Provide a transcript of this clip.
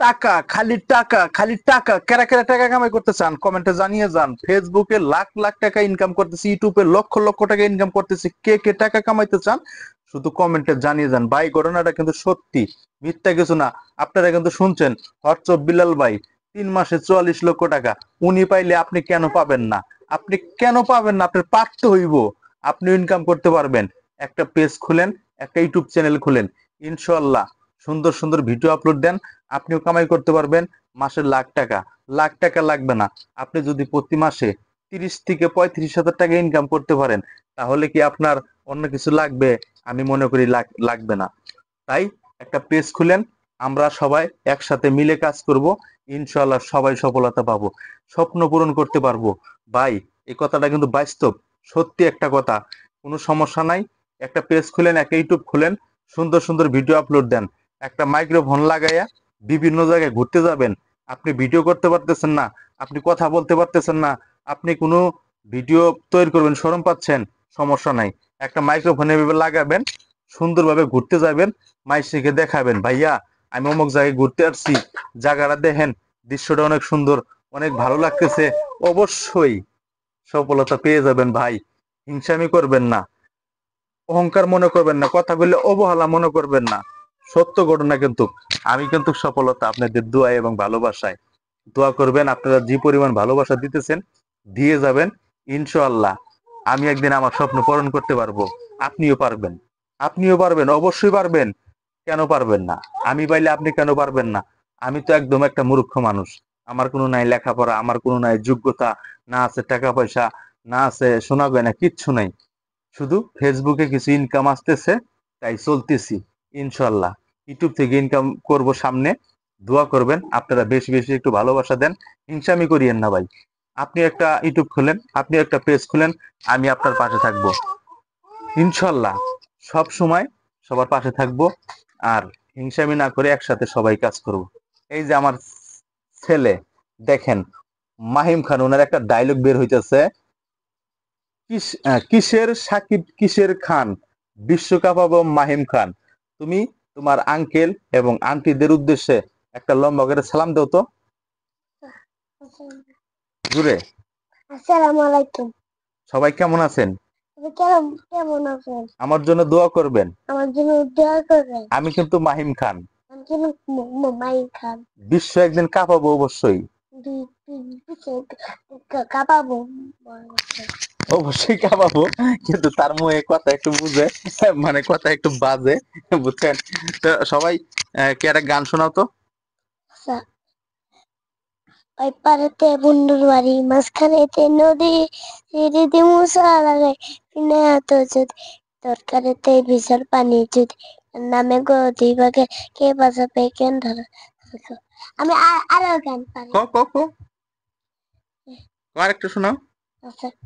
টাকা, খালি টাকা, খালি টাকা। কারা কারা টাকা কামাই করতে চান কমেন্টে জানিয়ে যান। ফেসবুকে লাখ লাখ টাকা ইনকাম করতেছি, ইউটিউবে লক্ষ লক্ষ টাকা ইনকাম করতেছি। কে কে টাকা কামাইতে চান শুধু কমেন্টে জানিয়ে যান। ভাই ঘটনাটা কিন্তু সত্যি, মিথ্যা কিছু না। আপনারা কিন্তু শুনছেন, হরচব বিলাল ভাই 3 মাসে 44 লক্ষ টাকা। উনি পাইলে আপনি কেন পাবেন না? আপনি কেন পাবেন না? আপনার পারতে হইব। আপনি ইনকাম করতে পারবেন। একটা পেজ খুলেন, একটা ইউটিউব চ্যানেল খুলেন, ইনশাল্লাহ সুন্দর সুন্দর ভিডিও আপলোড দেন, আপনিও কামাই করতে পারবেন। মাসে লাখ টাকা, লাখ টাকা লাগবে না। আপনি যদি প্রতি মাসে 30 থেকে 35 হাজার টাকা ইনকাম করতে পারেন, তাহলে কি আপনার অন্য কিছু লাগবে? আমি মনে করি লাগবে না। তাই একটা পেজ খুলেন, আমরা সবাই একসাথে মিলে কাজ করব, ইনশাল্লাহ সবাই সফলতা পাবো, স্বপ্ন পূরণ করতে পারবো। ভাই এই কথাটা কিন্তু বাস্তব, সত্যি একটা কথা। কোনো সমস্যা নাই। একটা পেজ খুলেন, একটা ইউটিউব খুলেন, সুন্দর সুন্দর ভিডিও আপলোড দেন। একটা মাইক্রোফোন লাগাইয়া বিভিন্ন জায়গায় ঘুরতে যাবেন। আপনি ভিডিও করতে পারতেছেন না, আপনি কথা বলতে পারতেছেন না, আপনি কোনো ভিডিও তৈরি করবেন, শরম পাচ্ছেন, সমস্যা নাই। একটা মাইক্রোফোন এভাবে লাগাবেন, সুন্দরভাবে ঘুরতে যাবেন, মাইসিকে দেখাবেন, ভাইয়া আমি অমুক জায়গায় ঘুরতে আসছি, জায়গাটা দেখেন, দৃশ্যটা অনেক সুন্দর, অনেক ভালো লাগতেছে। অবশ্যই সফলতা পেয়ে যাবেন ভাই। হিংসামি করবেন না, অহংকার মনে করবেন না, কথা বললে অবহেলা মনে করবেন না। সত্য ঘটনা কিন্তু। আমি কিন্তু সফলতা আপনাদের দোয়া এবং ভালোবাসায়। দোয়া করবেন, আপনারা যে পরিমাণ ভালোবাসা দিতেছেন, দিয়ে যাবেন ইনশাআল্লাহ। আমি একদিন আমার স্বপ্ন পূরণ করতে পারবো, আপনিও পারবেন। আপনিও পারবেন, অবশ্যই পারবেন। কেন পারবেন না? আমি পাইলে আপনি কেন পারবেন না? আমি তো একদম একটা মূর্খ মানুষ। আমার কোনো নাই লেখাপড়া, আমার কোনো নাই যোগ্যতা, না আছে টাকা পয়সা, না আছে সোনা গয়না, কিচ্ছু নাই। শুধু ফেসবুকে কিছু ইনকাম আসতেছে, তাই চলতেছি। ইনশাল্লাহ ইউটিউব থেকে ইনকাম করব সামনে। দোয়া করবেন, আপনারা বেশি বেশি একটু ভালোবাসা দেন, হিংসামি করিয়েন না ভাই। আপনি একটা ইউটিউব খুলেন, আপনি একটা পেজ খুলেন, আমি আপনার পাশে থাকবো ইনশাল্লাহ। সব সময় সবার পাশে থাকবো। আর হিংসামি না করে একসাথে সবাই কাজ করব। এই যে আমার ছেলে, দেখেন, মাহিম খান, ওনার একটা ডায়লগ বের হইতেছে, কিসের সাকিব কিসের খান, বিশ্বকাপ পাবো মাহিম খান। তুমি তোমার আঙ্কেল এবং আন্টিদের উদ্দেশ্যে একটা লম্বা করে সালাম দাও তো জুড়ে। আসসালামু আলাইকুম। সবাই কেমন আছেন? কেমন আছেন? আমার জন্য দোয়া করবেন। আমার জন্য দোয়া করবেন। আমি কিন্তু মাহিম খান। আমি কিন্তু মাহিম খান। বিশ্ব একদিন কাঁপাবো অবশ্যই। কাঁপাবো অবশ্যই কাঁপাবো। কিন্তু তার মুখে কথা একটু বুঝে, মানে কথা একটু বাজে, বুঝছেন? তো সবাই কি একটা গান শোনাও তো। ওই পাড়াতে বন্ধুর বাড়ি, মাঝখানেতে নদী, সিঁড়িতে মশা লাগাই, পিনে এত যদি তরকারিতে বিশাল পানি যদি নামে গদি বাগে, কে বাজাবে কেন ধরে। আমি আরো গান পারি। ক ক ক আরেকটা শোনাও। আচ্ছা।